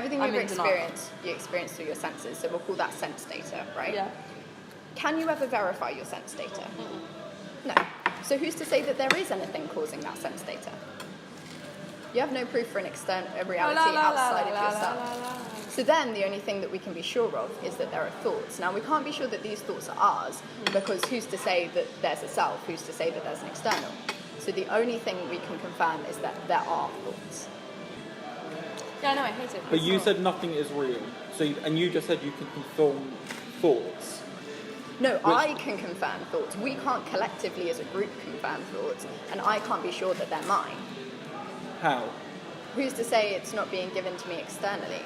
everything I'm you in denial. experience through your senses, so we'll call that sense data, right? Yeah. Can you ever verify your sense data? No. So who's to say that there is anything causing that sense data? You have no proof for a reality outside of yourself. So then the only thing that we can be sure of is that there are thoughts. Now we can't be sure that these thoughts are ours because who's to say that there's a self? Who's to say that there's an external? So the only thing we can confirm is that there are thoughts. Yeah, no, I hate it. But you said nothing is real. And you just said you can confirm thoughts. No, I can confirm thoughts. We can't collectively as a group confirm thoughts, and I can't be sure that they're mine. How? Who's to say it's not being given to me externally?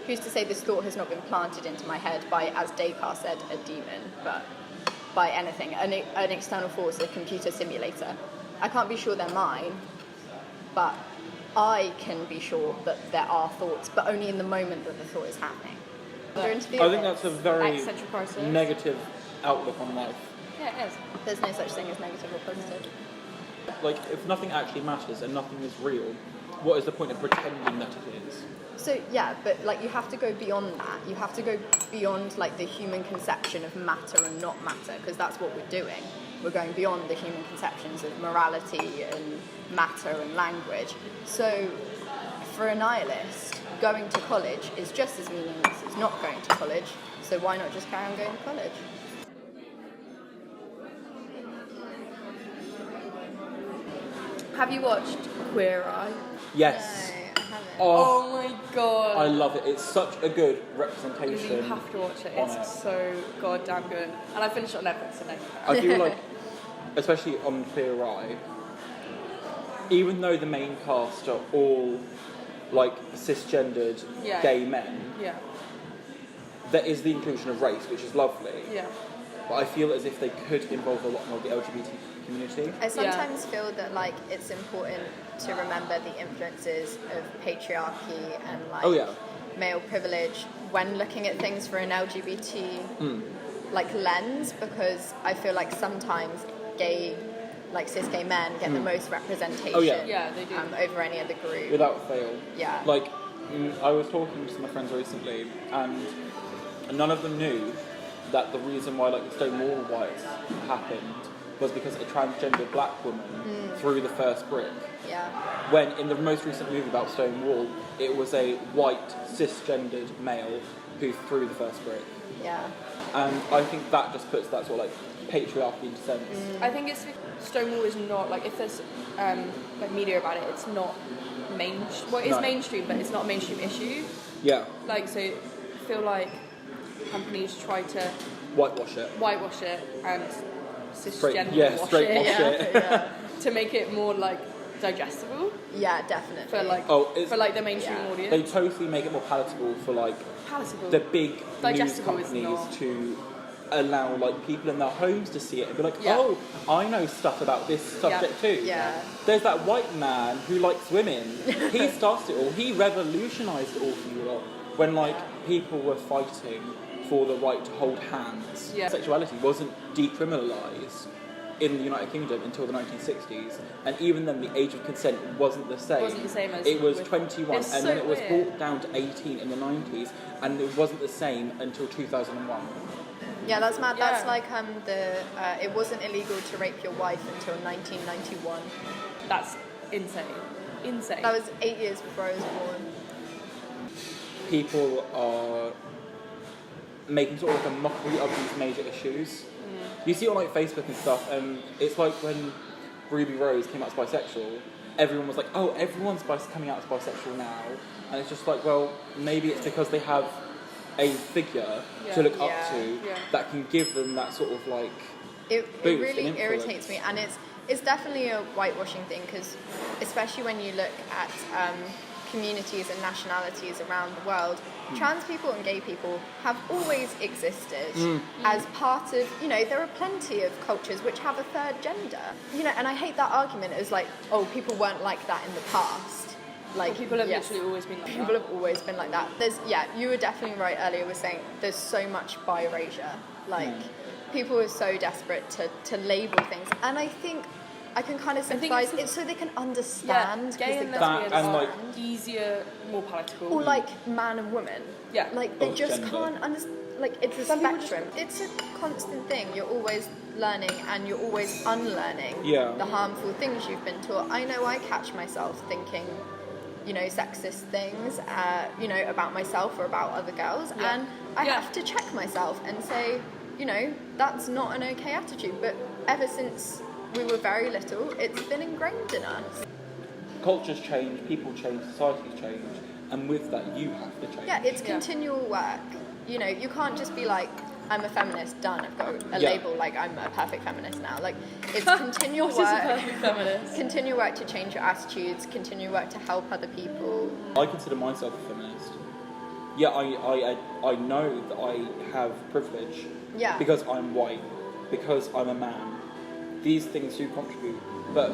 Who's to say this thought has not been planted into my head by, as Descartes said, a demon, but by anything, an external force, a computer simulator? I can't be sure they're mine, but I can be sure that there are thoughts, but only in the moment that the thought is happening. I think that's a very Existential crisis. negative outlook on life. Yeah, it is. There's no such thing as negative or positive. Like, if nothing actually matters and nothing is real, what is the point of pretending that it is? So yeah, but like you have to go beyond that. You have to go beyond like the human conception of matter and not matter, because that's what we're doing. We're going beyond the human conceptions of morality and matter and language. So for a nihilist, going to college is just as meaningless as not going to college. So why not just carry on going to college? Have you watched Queer Eye? Yes. No, I haven't. Oh, Oh my god. I love it. It's such a good representation. You have to watch it. on It's it. so goddamn good. And I finished it on Netflix today. I feel like, especially on Clear Eye, even though the main cast are all like cisgendered Yeah. gay men, Yeah. there is the inclusion of race, which is lovely. Yeah. But I feel as if they could involve a lot more of the LGBT community. I sometimes feel that like it's important to remember the influences of patriarchy and like male privilege when looking at things for an LGBT like lens, because I feel like sometimes cis gay men get the most representation Yeah, they do. over any other group. Without fail. Yeah. Like, I was talking to my friends recently, and none of them knew that the reason why like the Stonewall riots happened was because a transgender black woman threw the first brick. Yeah. When in the most recent movie about Stonewall, it was a white cisgendered male who threw the first brick. Yeah. And I think that just puts that sort of like patriarchy into sense. I think it's Stonewall is not like, if there's like media about it, it's not mainstream, but it's not a mainstream issue. Yeah. Like, so I feel like companies try to Whitewash it. And Straight cisgender wash wash it Yeah. to make it more like digestible Yeah, definitely. for like the mainstream audience. They totally make it more palatable for like Palatable. the big news Digestible is companies not. to allow like people in their homes to see it and be like, Yeah. oh, I know stuff about this subject too. Yeah. There's that white man who likes women. He started it all. He revolutionised it all for you lot when like people were fighting for the right to hold hands. Yeah. Sexuality wasn't decriminalised in the United Kingdom until the 1960s, and even then the age of consent wasn't the same. As it was with, 21, and so then it was weird. brought down to 18 in the 90s, and it wasn't the same until 2001. Yeah, that's mad. Yeah. That's like it wasn't illegal to rape your wife until 1991. That's insane. Insane. That was 8 years before I was born. People are making sort of like a mockery of these major issues. You see it on like Facebook and stuff, and it's like when Ruby Rose came out as bisexual, everyone was like, oh, everyone's coming out as bisexual now, and it's just like, well, maybe it's because they have a figure to look up to that can give them that sort of like It boost really and irritates me, and it's definitely a whitewashing thing, because especially when you look at communities and nationalities around the world, trans people and gay people have always existed as part of, there are plenty of cultures which have a third gender, and I hate that argument as like, oh, people weren't like that in the past. Like, people have literally always been like that. People have always been like that. You were definitely right earlier with saying there's so much bi-erasure. Like, people are so desperate to label things. And I think I can kind of I think sympathise. it's It's so they can understand. gay and because lesbian and, are like- easier, more palatable. or like man and woman. Yeah. Like they Of just gender. can't understand. Like it's a Some people just- spectrum. It's a constant thing. You're always learning and you're always unlearning Yeah. the harmful things you've been taught. I know I catch myself thinking, sexist things, about myself or about other girls, Yeah. and I Yeah. have to check myself and say, that's not an okay attitude. But ever since we were very little, it's been ingrained in us. Cultures change, people change, societies change, and with that, you have to change. Yeah, it's Yeah. continual work. You can't just be like, I'm a feminist, done, I've got a Yeah. label, like I'm a perfect feminist now. Like, it's continual What is a work. perfect feminist? Continual work to change your attitudes, continual work to help other people. I consider myself a feminist. Yeah, I know that I have privilege. Yeah. Because I'm white, because I'm a man. These things do contribute. But,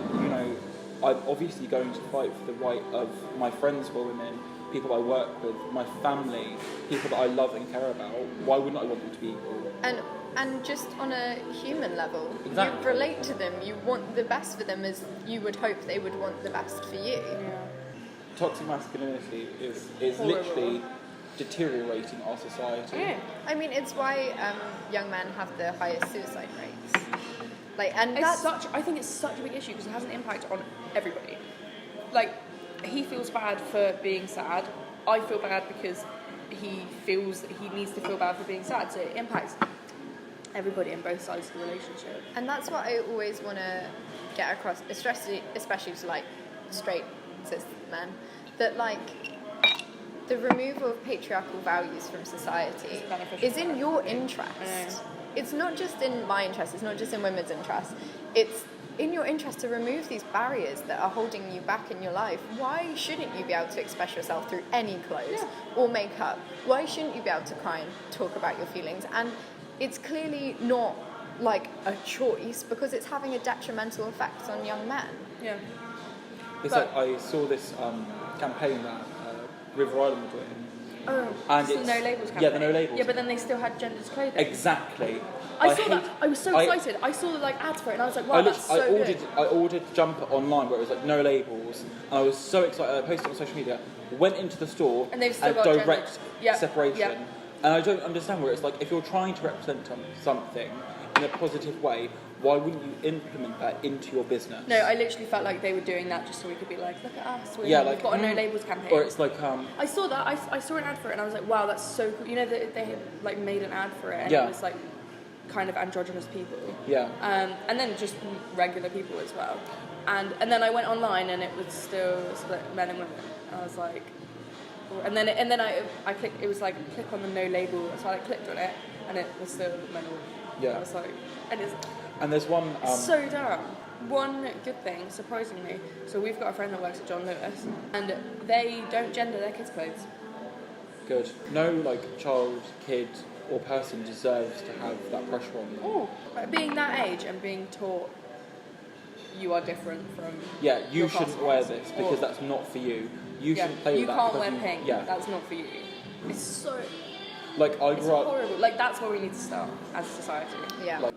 I'm obviously going to fight for the right of my friends who are women, people I work with, my family, people that I love and care about. Why wouldn't I want them to be equal? And just on a human level, Exactly. you relate to them, you want the best for them as you would hope they would want the best for you. Yeah. Toxic masculinity is Horrible. literally deteriorating our society. Yeah. I mean, it's why young men have the highest suicide rates. And I think it's such a big issue because it has an impact on everybody. Like, he feels bad for being sad. I feel bad because he feels that he needs to feel bad for being sad. So it impacts everybody on both sides of the relationship. And that's what I always want to get across, especially to like straight cis men, that the removal of patriarchal values from society It's beneficial is for in your everybody. interest. I know. It's not just in my interest, it's not just in women's interest. It's in your interest to remove these barriers that are holding you back in your life. Why shouldn't you be able to express yourself through any clothes or makeup? Why shouldn't you be able to cry and talk about your feelings? And it's clearly not like a choice because it's having a detrimental effect on young men. Yeah. It's But- like I saw this campaign that River Island were doing. Oh, And it's the it's- no labels campaign. yeah, the no labels. Yeah, but then they still had gendered clothing. Exactly. I saw that. hate- I was so excited. I saw the ads for it, and I was like, "Wow, that's so good." I ordered a jumper online where it was like no labels, and I was so excited. I posted it on social media. Went into the store And they've still got direct gendered- yeah, separation. yeah. And I don't understand where it's like if you're trying to represent something in a positive way, why wouldn't you implement that into your business? No, I literally felt like they were doing that just so we could be like, "Look at us, we've got a no labels campaign." Or it's like I saw that. I saw an ad for it, and I was like, "Wow, that's so cool." They had made an ad for it, and Yeah. it was like kind of androgynous people. yeah. And then just regular people as well. And then I went online and it was still split men and women. And I was like, and then I clicked. It was like click on the no label. So I clicked on it and it was still men and women. Yeah. I was like, and it's And there's one. so dumb. One good thing, surprisingly. So we've got a friend that works at John Lewis, and they don't gender their kids' clothes. Good. No child, kid, or person deserves to have that pressure on them. Oh, being that age and being taught you are different from Yeah, you your shouldn't wear classmates. this because Or- that's not for you. You yeah, shouldn't play with you that. can't because wear pink. Yeah. That's not for you. It's so Like I it's grew up. horrible. That's where we need to start as a society. Yeah. Like